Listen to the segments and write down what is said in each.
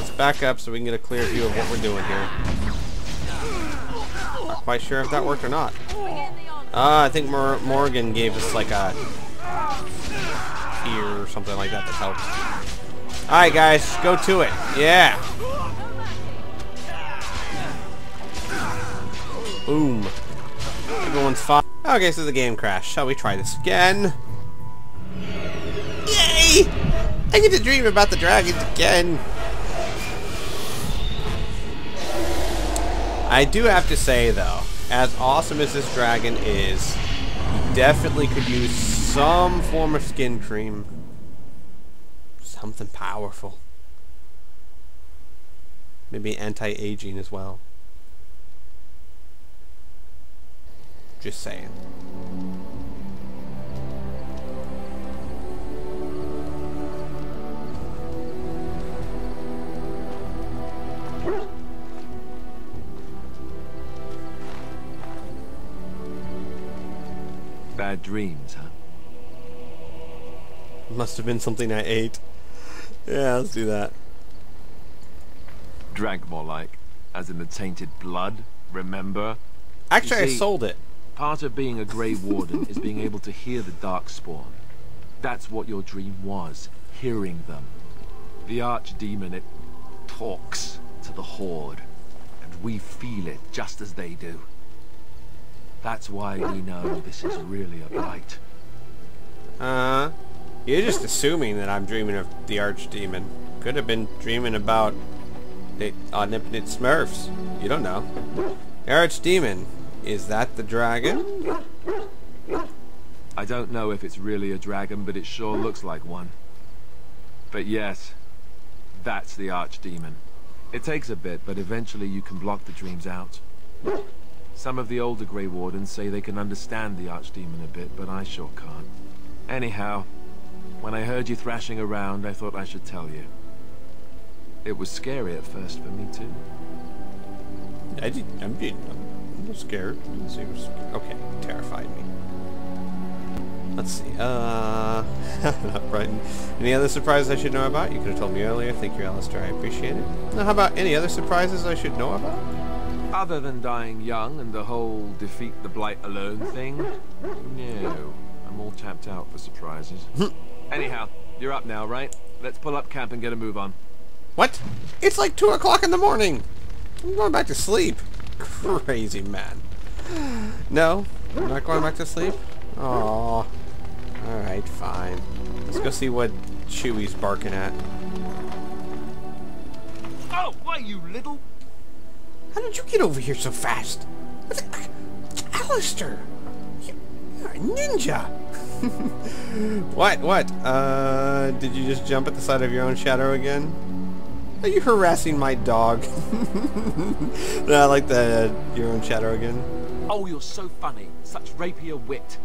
let's back up so we can get a clear view of what we're doing here. Not quite sure if that worked or not. I think Morgan gave us like a ear or something like that helps. Alright guys, go to it. Yeah. Boom. Everyone's fine. Okay, so the game crashed. Shall we try this again? Yay! I get to dream about the dragons again. I do have to say though, as awesome as this dragon is, he definitely could use some form of skin cream. Something powerful. Maybe anti-aging as well. Just saying. Bad dreams, huh? Must have been something I ate. Yeah, let's do that. Drank more like, as in the tainted blood, remember? Actually, You I see, sold it. Part of being a Grey Warden is being able to hear the Darkspawn. That's what your dream was, hearing them. The Archdemon, it talks to the Horde, and we feel it just as they do. That's why we know this is really a blight. You're just assuming that I'm dreaming of the Archdemon. Could have been dreaming about the omnipotent Smurfs. You don't know. The Archdemon. Is that the dragon? I don't know if it's really a dragon, but it sure looks like one. But yes, that's the Archdemon. It takes a bit, but eventually you can block the dreams out. Some of the older Grey Wardens say they can understand the Archdemon a bit, but I sure can't. Anyhow, when I heard you thrashing around, I thought I should tell you. It was scary at first for me too. I'm scared. Okay, terrified me. Let's see. Not frightened. Any other surprises I should know about? You could have told me earlier. Thank you, Alistair. I appreciate it. Now, how about any other surprises I should know about? Other than dying young and the whole defeat the blight alone thing, no. I'm all tapped out for surprises. Anyhow, you're up now, right? Let's pull up camp and get a move on. What? It's like 2 o'clock in the morning. I'm going back to sleep. Crazy man. No, I'm not going back to sleep. Aww. Alright, fine. Let's go see what Chewie's barking at. Oh, why you little... How did you get over here so fast? Alistair! You're a ninja! What? Did you just jump at the sight of your own shadow again? Are you harassing my dog? No, I like the your own shadow again. Oh, you're so funny. Such rapier wit.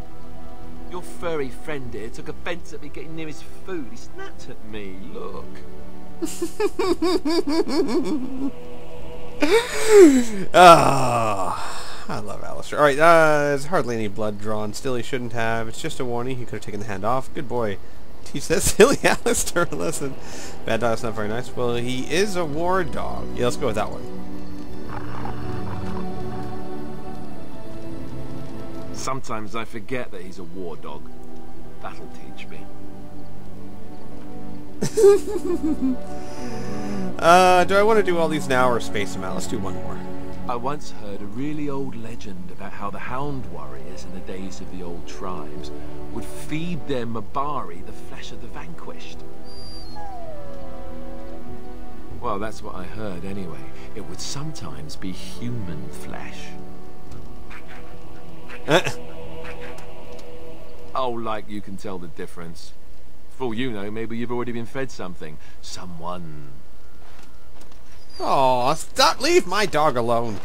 Your furry friend here took offense at me getting near his food. He snapped at me. Look. Oh, I love Alistair. Alright, there's hardly any blood drawn. Still, he shouldn't have. It's just a warning. He could have taken the hand off. Good boy. Teach that silly Alistair a lesson. Bad dog's not very nice. Well, he is a war dog. Yeah, let's go with that one. Sometimes I forget that he's a war dog. That'll teach me. Do I want to do all these now or space them out? Let's do one more. I once heard a really old legend about how the Hound warriors in the days of the old tribes would feed their Mabari the flesh of the vanquished. Well, that's what I heard anyway. It would sometimes be human flesh. Oh, like you can tell the difference. For all you know, maybe you've already been fed something. Someone. Aw, stop! Leave my dog alone!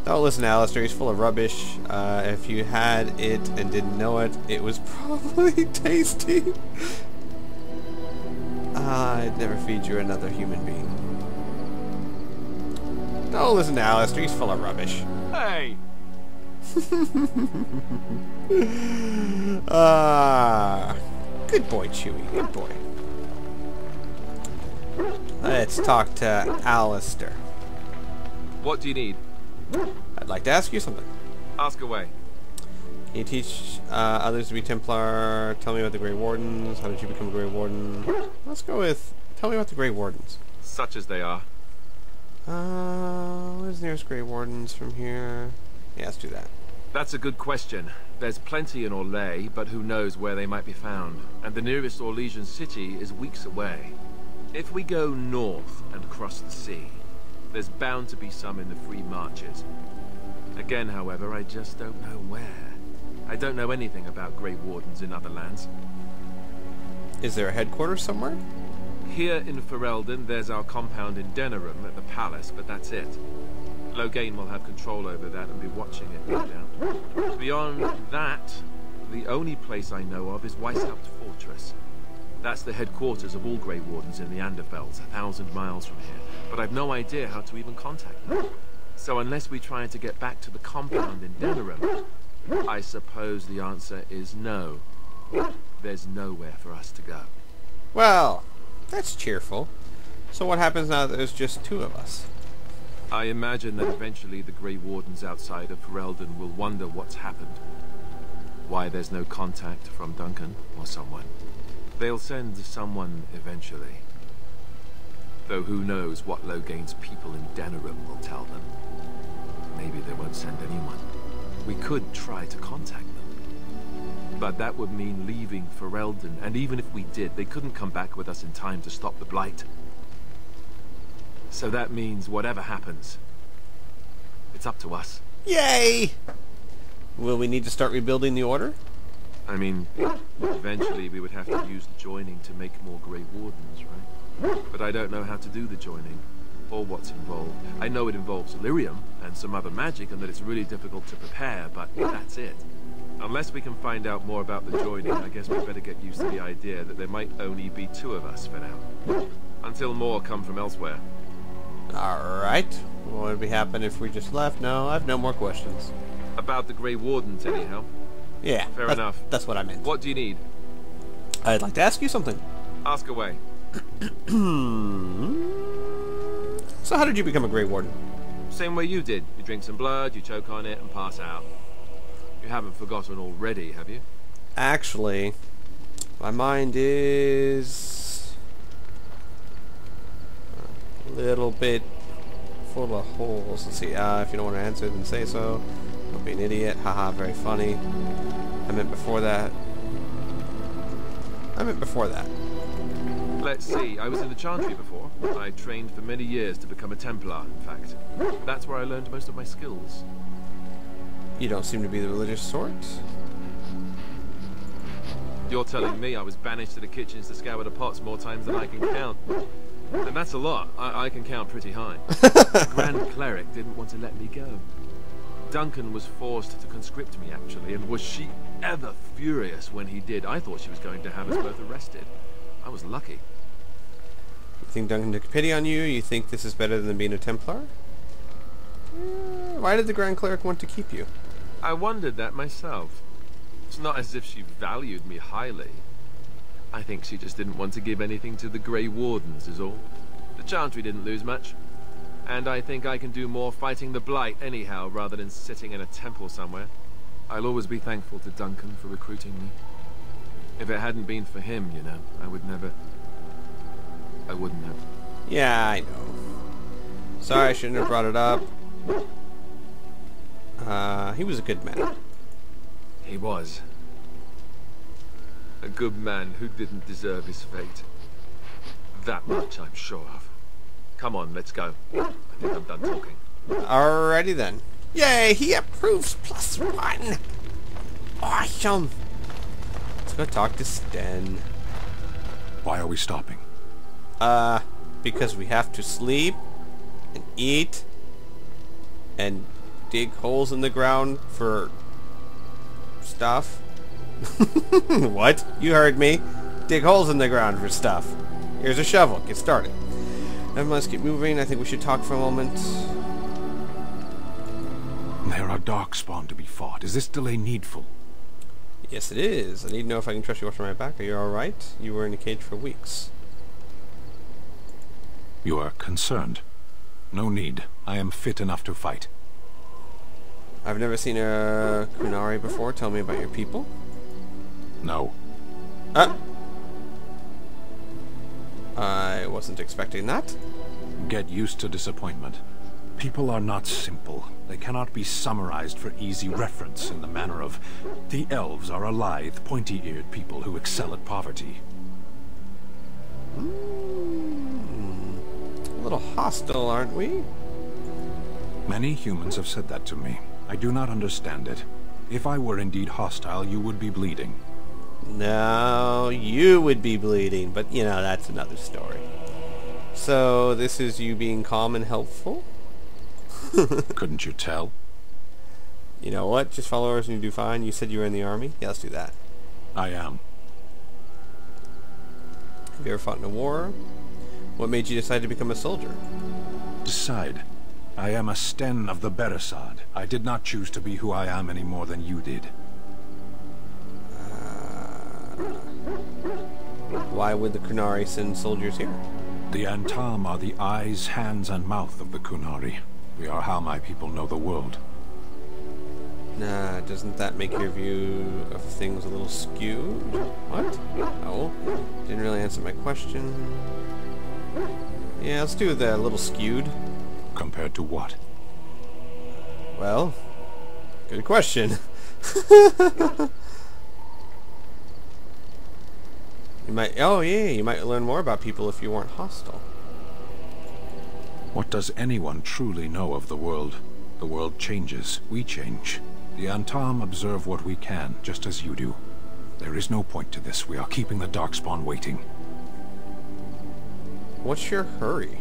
Don't listen to Alistair, he's full of rubbish. If you had it and didn't know it, it was probably tasty. I'd never feed you another human being. Don't listen to Alistair, he's full of rubbish. Hey! Good boy, Chewie, good boy. Let's talk to Alistair. What do you need? I'd like to ask you something. Ask away. Can you teach others to be Templar? Tell me about the Grey Wardens. How did you become a Grey Warden? Let's go with, tell me about the Grey Wardens. Such as they are. Where's the nearest Grey Wardens from here? Yeah, let's do that. That's a good question. There's plenty in Orlais, but who knows where they might be found. And the nearest Orlesian city is weeks away. If we go north and cross the sea, there's bound to be some in the Free Marches. Again, however, I just don't know where. I don't know anything about Grey Wardens in other lands. Is there a headquarters somewhere? Here in Ferelden, there's our compound in Denerim at the palace, but that's it. Loghain will have control over that and be watching it, no doubt. Beyond that, the only place I know of is Weishaupt Fortress. That's the headquarters of all Grey Wardens in the Anderfelds, 1,000 miles from here. But I've no idea how to even contact them. So unless we try to get back to the compound in Denerim, I suppose the answer is no. There's nowhere for us to go. Well, that's cheerful. So what happens now that there's just two of us? I imagine that eventually the Grey Wardens outside of Ferelden will wonder what's happened. Why there's no contact from Duncan or someone. They'll send someone eventually. Though who knows what Loghain's people in Denerim will tell them. Maybe they won't send anyone. We could try to contact them. But that would mean leaving Ferelden, and even if we did, they couldn't come back with us in time to stop the Blight. So that means whatever happens, it's up to us. Yay! Will we need to start rebuilding the Order? I mean, eventually we would have to use the joining to make more Grey Wardens, right? But I don't know how to do the joining, or what's involved. I know it involves Illyrium and some other magic, and that it's really difficult to prepare, but that's it. Unless we can find out more about the joining, I guess we better get used to the idea that there might only be two of us for now. Until more come from elsewhere. Alright. What would happen if we just left? No, I have no more questions. About the Grey Wardens, anyhow. Yeah, Fair enough. That's what I meant. What do you need? I'd like to ask you something. Ask away. So how did you become a Grey Warden? Same way you did. You drink some blood, you choke on it, and pass out. You haven't forgotten already, have you? Actually, my mind is a little bit full of holes. Let's see, if you don't want to answer, then say so. Don't be an idiot. Haha, very funny. I meant before that. Let's see, I was in the Chantry before. I trained for many years to become a Templar, in fact. That's where I learned most of my skills. You don't seem to be the religious sort. You're telling me I was banished to the kitchens to scour the pots more times than I can count. And that's a lot. I can count pretty high. The Grand Cleric didn't want to let me go. Duncan was forced to conscript me, actually, and was she ever furious when he did. I thought she was going to have us both arrested. I was lucky. You think Duncan took pity on you? You think this is better than being a Templar? Why did the Grand Cleric want to keep you? I wondered that myself. It's not as if she valued me highly. I think she just didn't want to give anything to the Grey Wardens, is all. The Chantry didn't lose much. And I think I can do more fighting the Blight anyhow, rather than sitting in a temple somewhere. I'll always be thankful to Duncan for recruiting me. If it hadn't been for him, you know, I wouldn't have. Yeah, I know. Sorry, I shouldn't have brought it up. He was a good man. He was. A good man who didn't deserve his fate. That much I'm sure of. Come on, let's go. I think I'm done talking. Alrighty then. Yay, he approves +1! Awesome! Let's go talk to Sten. Why are we stopping? Because we have to sleep, and eat, and dig holes in the ground for stuff. What? You heard me. Dig holes in the ground for stuff. Here's a shovel. Get started. Now let's keep moving. I think we should talk for a moment. There are darkspawn to be fought. Is this delay needful? Yes, it is. I need to know if I can trust you watching my back. Are you alright? You were in a cage for weeks. You are concerned. No need. I am fit enough to fight. I've never seen a Qunari before. Tell me about your people. No. I wasn't expecting that. Get used to disappointment. People are not simple. They cannot be summarized for easy reference in the manner of, the elves are a lithe, pointy-eared people who excel at poverty. A little hostile, aren't we? Many humans have said that to me. I do not understand it. If I were indeed hostile, you would be bleeding. No, you would be bleeding, but you know, that's another story. So, this is you being calm and helpful? Couldn't you tell? You know what? Just follow orders and you do fine. You said you were in the army? Yeah, let's do that. I am. Have you ever fought in a war? What made you decide to become a soldier? Decide. I am a Sten of the Beresad. I did not choose to be who I am any more than you did. Why would the Qunari send soldiers here? The Antam are the eyes, hands, and mouth of the Qunari. We are how my people know the world. Nah, doesn't that make your view of things a little skewed? What? No. Didn't really answer my question. Yeah, let's do the little skewed. Compared to what? Well, good question. You might, oh yeah, you might learn more about people if you weren't hostile. What does anyone truly know of the world? The world changes. We change. The Antam observe what we can, just as you do. There is no point to this. We are keeping the Darkspawn waiting. What's your hurry?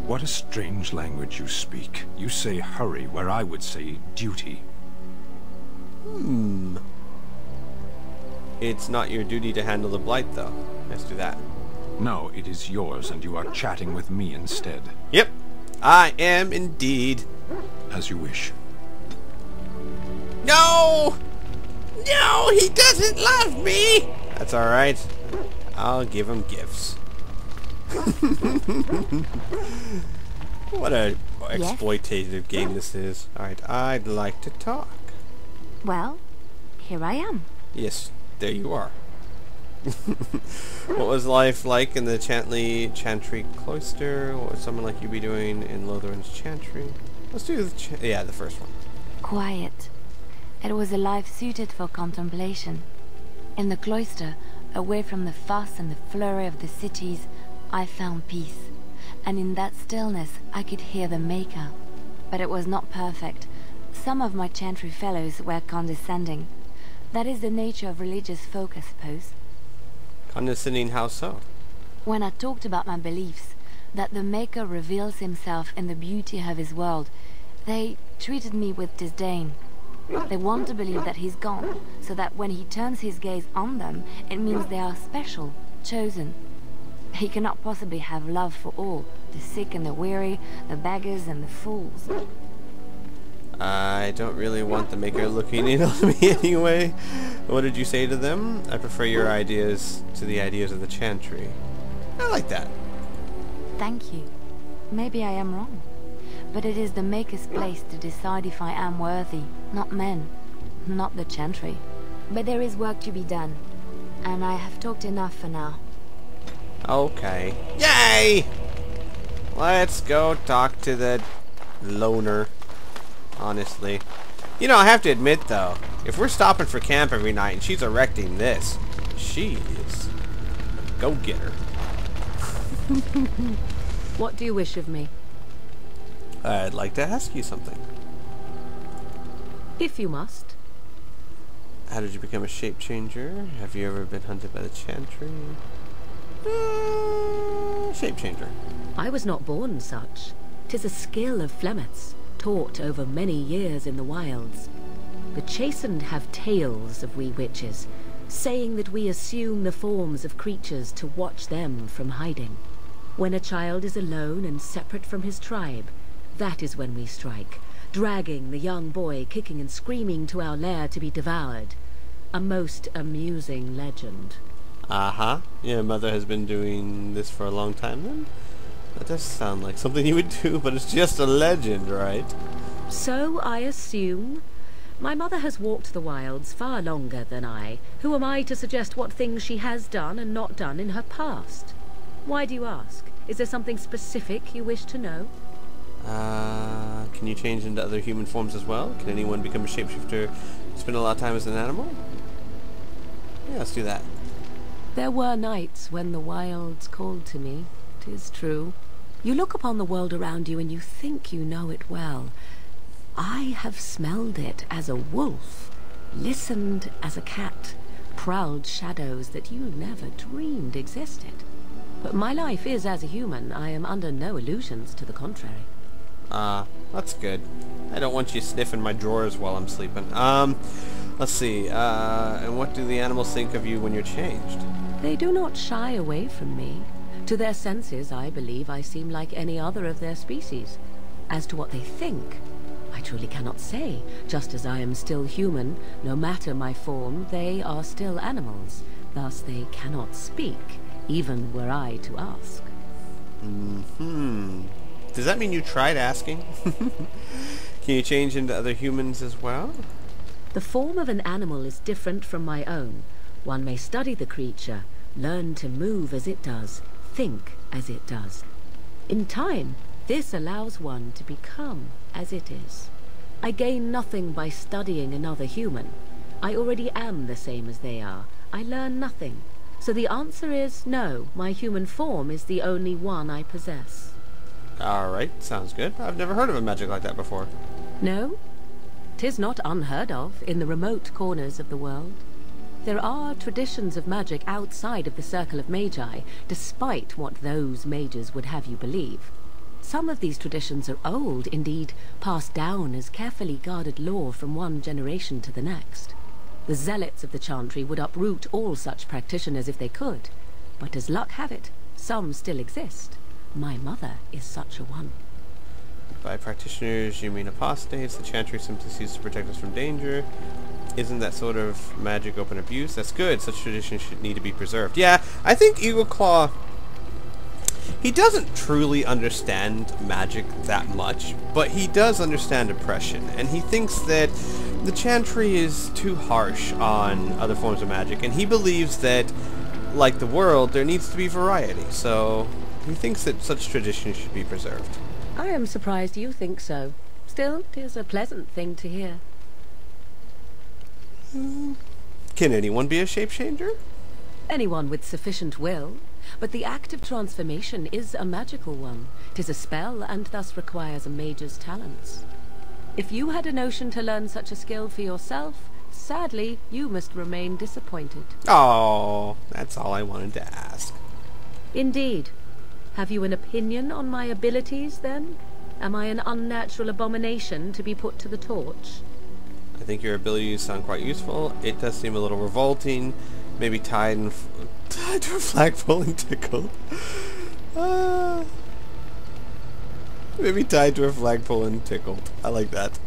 What a strange language you speak. You say hurry, where I would say duty. It's not your duty to handle the Blight, though. Let's do that. No, it is yours, and you are chatting with me instead. Yep, I am indeed. As you wish. No! No, he doesn't love me! That's alright. I'll give him gifts. What a exploitative game this is. Alright, I'd like to talk. Well, here I am. Yes, there you are. What was life like in the Chantry Cloister? What would someone like you be doing in Lotherin's Chantry? Let's do the the first one. Quiet. It was a life suited for contemplation. In the cloister, away from the fuss and the flurry of the cities, I found peace. And in that stillness, I could hear the Maker. But it was not perfect. Some of my Chantry fellows were condescending. That is the nature of religious folk, I suppose. Condescending, how so? When I talked about my beliefs, that the Maker reveals himself in the beauty of his world, they treated me with disdain. They want to believe that he's gone, so that when he turns his gaze on them, it means they are special, chosen. He cannot possibly have love for all, the sick and the weary, the beggars and the fools. I don't really want the Maker looking in on me anyway. What did you say to them? I prefer your ideas to the ideas of the Chantry. I like that. Thank you. Maybe I am wrong. But it is the Maker's place to decide if I am worthy, not men, not the Chantry. But there is work to be done, and I have talked enough for now. Okay. Yay! Let's go talk to the loner. Honestly. You know, I have to admit, though, if we're stopping for camp every night and she's erecting this, she is a go-getter. What do you wish of me? I'd like to ask you something. If you must. How did you become a shape changer? Have you ever been hunted by the Chantry? Shape changer. I was not born such. 'Tis a skill of Flemeth's, taught over many years in the wilds. The chastened have tales of we witches, saying that we assume the forms of creatures to watch them from hiding. When a child is alone and separate from his tribe, that is when we strike, dragging the young boy kicking and screaming to our lair to be devoured. A most amusing legend. Uh-huh. Your mother has been doing this for a long time then? That does sound like something you would do, but it's just a legend, right? So I assume. My mother has walked the wilds far longer than I. Who am I to suggest what things she has done and not done in her past? Why do you ask? Is there something specific you wish to know? Can you change into other human forms as well? Can anyone become a shapeshifter, spend a lot of time as an animal? Yeah, let's do that. There were nights when the wilds called to me, 'tis true. You look upon the world around you and you think you know it well. I have smelled it as a wolf, listened as a cat, prowled shadows that you never dreamed existed. But my life is as a human. I am under no illusions to the contrary. That's good. I don't want you sniffing my drawers while I'm sleeping. Let's see, and what do the animals think of you when you're changed? They do not shy away from me. To their senses, I believe I seem like any other of their species. As to what they think, I truly cannot say. Just as I am still human, no matter my form, they are still animals. Thus they cannot speak, even were I to ask. Does that mean you tried asking? Can you change into other humans as well? The form of an animal is different from my own. One may study the creature, learn to move as it does, think as it does. In time, this allows one to become as it is. I gain nothing by studying another human. I already am the same as they are. I learn nothing. So the answer is no, my human form is the only one I possess. Alright, sounds good. I've never heard of a magic like that before. No? 'Tis not unheard of in the remote corners of the world. There are traditions of magic outside of the circle of magi, despite what those mages would have you believe. Some of these traditions are old, indeed, passed down as carefully guarded lore from one generation to the next. The zealots of the chantry would uproot all such practitioners if they could, but as luck have it, some still exist. My mother is such a one. By practitioners, you mean apostates. The chantry simply seeks to protect us from danger. Isn't that sort of magic open abuse? That's good. Such traditions should need to be preserved. Yeah, I think Eagleclaw, he doesn't truly understand magic that much, but he does understand oppression, and he thinks that the chantry is too harsh on other forms of magic, and he believes that, like the world, there needs to be variety, so he thinks that such traditions should be preserved. I am surprised you think so. Still, 'tis a pleasant thing to hear. Can anyone be a shape-changer? Anyone with sufficient will, but the act of transformation is a magical one. 'Tis a spell, and thus requires a mage's talents. If you had a notion to learn such a skill for yourself, sadly, you must remain disappointed. Oh, that's all I wanted to ask. Indeed. Have you an opinion on my abilities, then? Am I an unnatural abomination to be put to the torch? I think your abilities sound quite useful. It does seem a little revolting. Maybe tied to a flagpole and tickled. Maybe tied to a flagpole and tickled. I like that.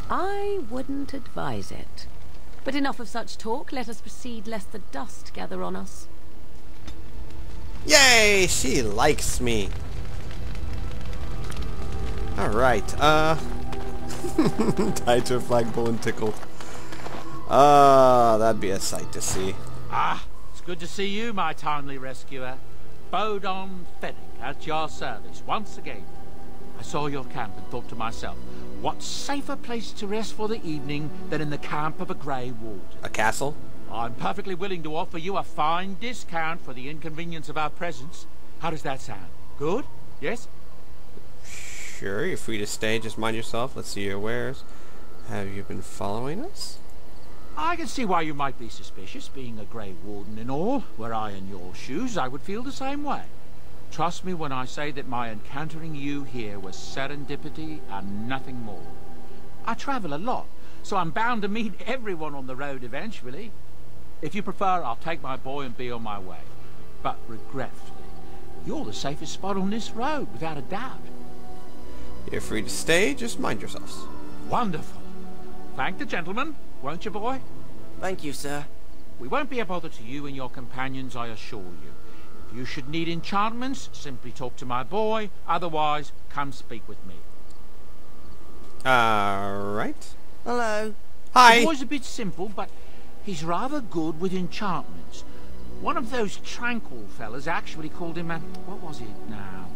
I wouldn't advise it. But enough of such talk. Let us proceed, lest the dust gather on us. Yay! She likes me. Alright, tied to a flagpole and tickled. That'd be a sight to see. Ah, it's good to see you, my timely rescuer. Bodon Fennick at your service once again. I saw your camp and thought to myself, what safer place to rest for the evening than in the camp of a Grey Warden? A castle? I'm perfectly willing to offer you a fine discount for the inconvenience of our presence. How does that sound? Good? Yes? Sure, you're free to stay. Just mind yourself. Let's see your wares. Have you been following us? I can see why you might be suspicious, being a Grey Warden and all. Were I in your shoes, I would feel the same way. Trust me when I say that my encountering you here was serendipity and nothing more. I travel a lot, so I'm bound to meet everyone on the road eventually. If you prefer, I'll take my boy and be on my way. But regretfully, you're the safest spot on this road, without a doubt. You're free to stay, just mind yourselves. Wonderful. Thank the gentleman, won't you, boy? Thank you, sir. We won't be a bother to you and your companions, I assure you. If you should need enchantments, simply talk to my boy. Otherwise, come speak with me. Alright. Hello. Hi! The boy's a bit simple, but he's rather good with enchantments. One of those tranquil fellas actually called him a... what was it now?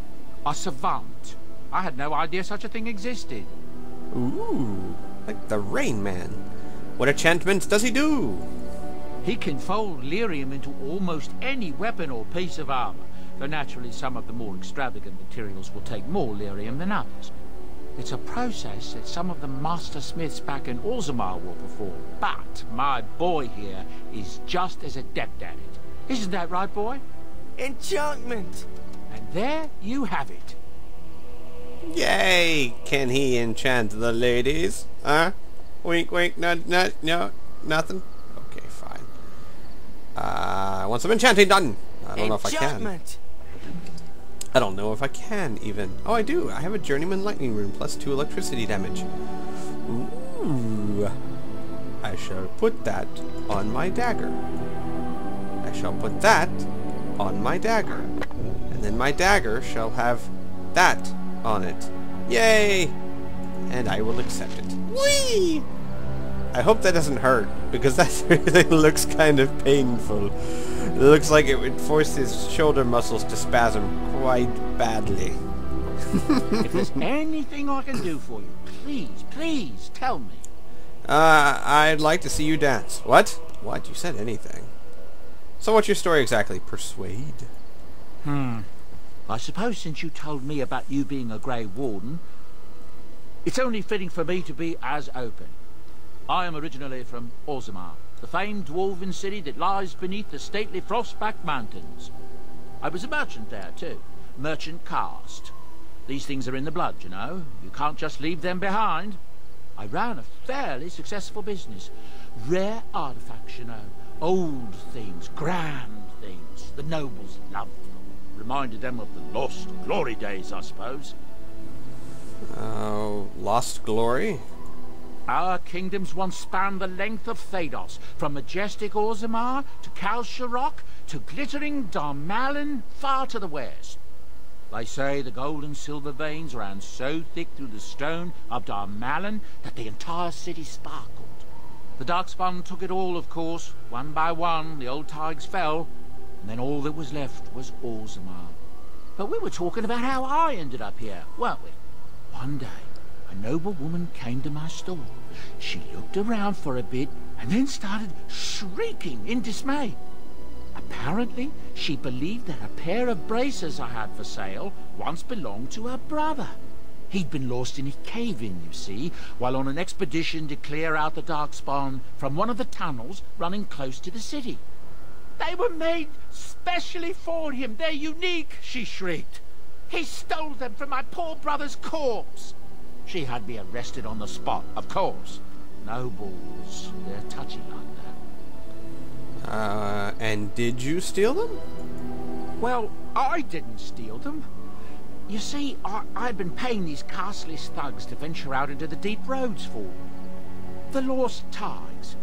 A savant. I had no idea such a thing existed. Ooh, like the Rain Man. What enchantments does he do? He can fold lyrium into almost any weapon or piece of armor, though naturally some of the more extravagant materials will take more lyrium than others. It's a process that some of the master smiths back in Orzammar will perform, but my boy here is just as adept at it. Isn't that right, boy? Enchantment. And there you have it. Yay! Can he enchant the ladies? Huh? Wink, wink, no, nothing? Okay, fine. I want some enchanting done. I don't know if I can. Enchantment. I don't know if I can, even. Oh, I do. I have a Journeyman Lightning Rune, plus 2 electricity damage. Ooh. I shall put that on my dagger. I shall put that on my dagger. And then my dagger shall have that on it. Yay! And I will accept it. Whee! I hope that doesn't hurt, because that really looks kind of painful. It looks like it would force his shoulder muscles to spasm quite badly. If there's anything I can do for you, please tell me. I'd like to see you dance. What? What? You said anything. So what's your story exactly? Persuade? I suppose since you told me about you being a Grey Warden, it's only fitting for me to be as open. I am originally from Orzammar, the famed dwarven city that lies beneath the stately Frostback Mountains. I was a merchant there too, merchant caste. These things are in the blood, you know. You can't just leave them behind. I ran a fairly successful business. Rare artifacts, you know. Old things, grand things. The nobles loved them. Reminded them of the lost glory days, I suppose. Lost glory? Our kingdoms once spanned the length of Thados, from majestic Orzammar to Kal Sharok to glittering Darmalin far to the west. They say the gold and silver veins ran so thick through the stone of Darmalin that the entire city sparkled. The Darkspawn took it all, of course. One by one, the old Tigers fell, and then all that was left was Orzammar. But we were talking about how I ended up here, weren't we? One day, a noble woman came to my store. She looked around for a bit and then started shrieking in dismay. Apparently, she believed that a pair of braces I had for sale once belonged to her brother. He'd been lost in a cave-in, you see, while on an expedition to clear out the Darkspawn from one of the tunnels running close to the city. They were made specially for him. They're unique, she shrieked. He stole them from my poor brother's corpse. She had me arrested on the spot, of course. Nobles, they're touchy like that. And did you steal them? Well, I didn't steal them. You see, I'd been paying these castless thugs to venture out into the deep roads for me. The lost ties.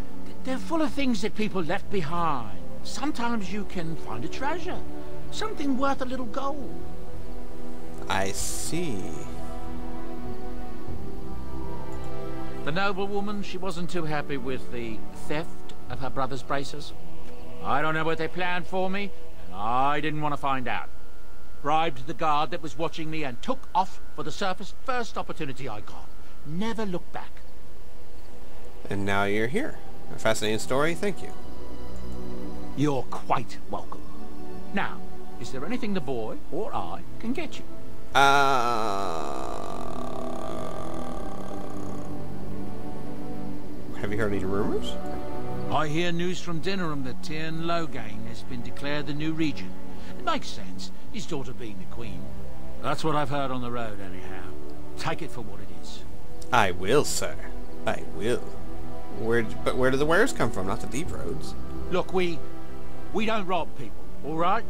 They're full of things that people left behind. Sometimes you can find a treasure. Something worth a little gold. I see. The noblewoman, she wasn't too happy with the theft of her brother's braces. I don't know what they planned for me, and I didn't want to find out. Bribed the guard that was watching me and took off for the surface first opportunity I got. Never looked back. And now you're here. A fascinating story, thank you. You're quite welcome. Now, is there anything the boy or I can get you? Have you heard any rumors? I hear news from Dinnerham that Tyrn Loghain has been declared the new regent. It makes sense, his daughter being the queen. That's what I've heard on the road, anyhow. Take it for what it is. I will, sir. I will. But where do the wares come from? Not the deep roads. Look, we don't rob people, all right?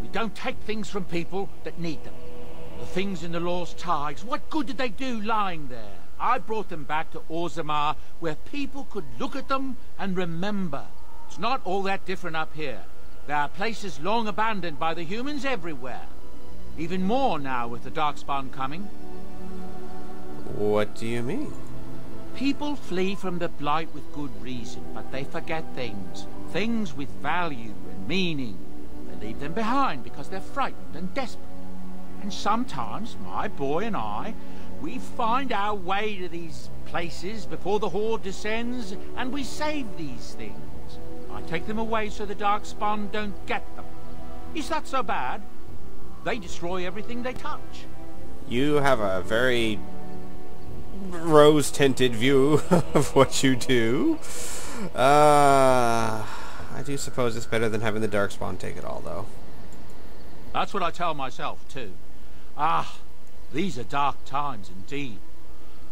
We don't take things from people that need them. The things in the Lost Tigers, what good did they do lying there? I brought them back to Orzammar, where people could look at them and remember. It's not all that different up here. There are places long abandoned by the humans everywhere. Even more now with the Darkspawn coming. What do you mean? People flee from the Blight with good reason, but they forget things. Things with value and meaning. They leave them behind because they're frightened and desperate. And sometimes, my boy and I, we find our way to these places before the Horde descends, and we save these things. I take them away so the Darkspawn don't get them. Is that so bad? They destroy everything they touch. You have a very rose-tinted view of what you do. I do suppose it's better than having the Darkspawn take it all, though. That's what I tell myself, too. Ah, these are dark times indeed.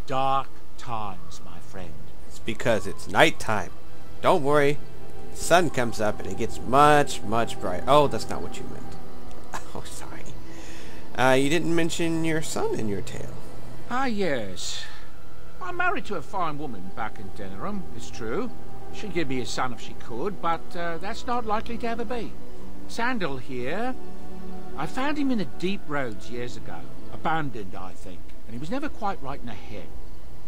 Dark times, my friend. It's because it's nighttime. Don't worry. The sun comes up and it gets much, much brighter. Oh, that's not what you meant. Oh, sorry. You didn't mention your son in your tale. Ah, yes. I'm married to a fine woman back in Denerim, it's true. She'd give me a son if she could, but that's not likely to ever be. Sandal here. I found him in the deep roads years ago. Abandoned, I think. And he was never quite right in the head.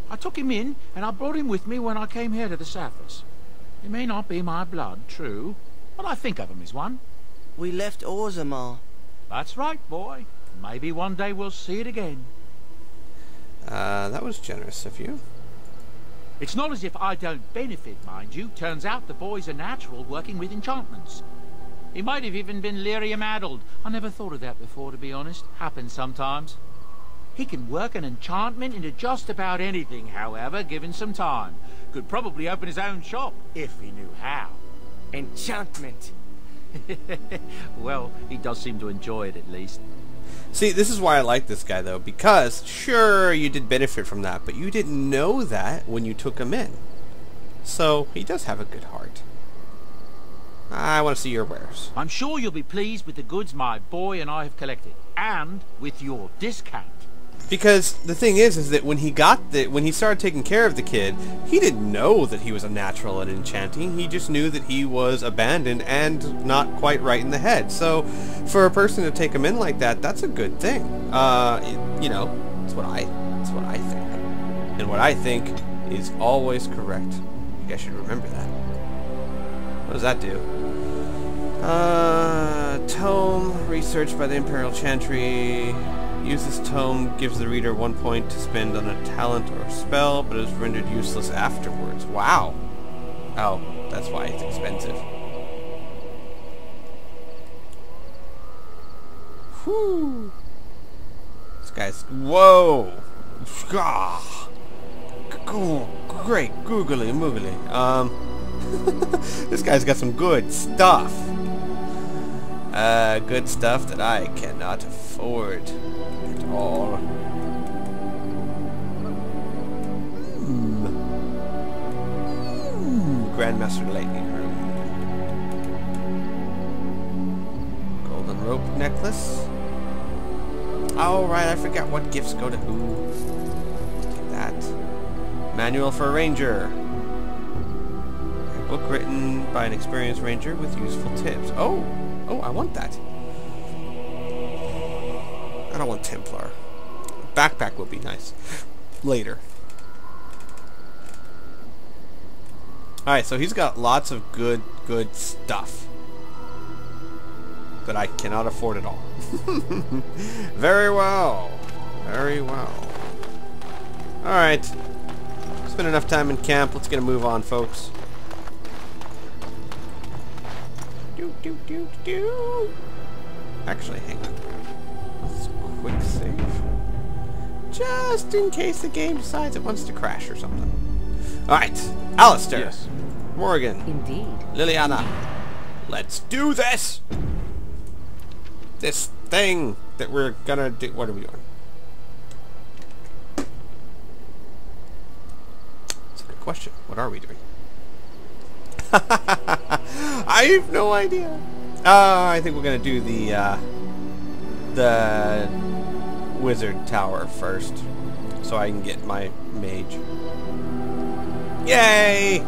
I took him in, and I brought him with me when I came here to the surface. He may not be my blood, true, but I think of him as one. We left Orzammar. That's right, boy. Maybe one day we'll see it again. That was generous of you. It's not as if I don't benefit, mind you. Turns out the boy's a natural working with enchantments. He might have even been lyrium-addled. I never thought of that before, to be honest. Happens sometimes. He can work an enchantment into just about anything, however, given some time. Could probably open his own shop, if he knew how. Enchantment. Well, he does seem to enjoy it, at least. See, this is why I like this guy, though, because, sure, you did benefit from that, but you didn't know that when you took him in. So, he does have a good heart. I want to see your wares. I'm sure you'll be pleased with the goods my boy and I have collected, and with your discount. Because the thing is that when he started taking care of the kid, he didn't know that he was a natural at enchanting. He just knew that he was abandoned and not quite right in the head. So, for a person to take him in like that, that's a good thing. You know, that's what I think, and what I think is always correct. You guys should remember that. What does that do? Tome researched by the Imperial Chantry. Use this tome gives the reader 1 point to spend on a talent or spell, but is rendered useless afterwards. Wow. Oh, that's why it's expensive. Whew. This guy's... Whoa! Great googly moogly. This guy's got some good stuff. Good stuff that I cannot afford at all. Grandmaster Lightning Room. Golden rope necklace. Oh, right, I forgot what gifts go to who. Take that. Manual for a Ranger. A book written by an experienced ranger with useful tips. Oh, I want that. I don't want Templar. Backpack would be nice. Later. Alright, so he's got lots of good stuff that I cannot afford at all. Very well. Very well. Alright. Spent enough time in camp. Let's get a move on, folks. Actually, hang on. Let's quick save. Just in case the game decides it wants to crash or something. Alright. Alistair. Yes. Morgan. Indeed. Liliana. Let's do this! This thing that we're gonna do. What are we doing? That's a good question. What are we doing? I have no idea. I think we're gonna do the wizard tower first, so I can get my mage. Yay!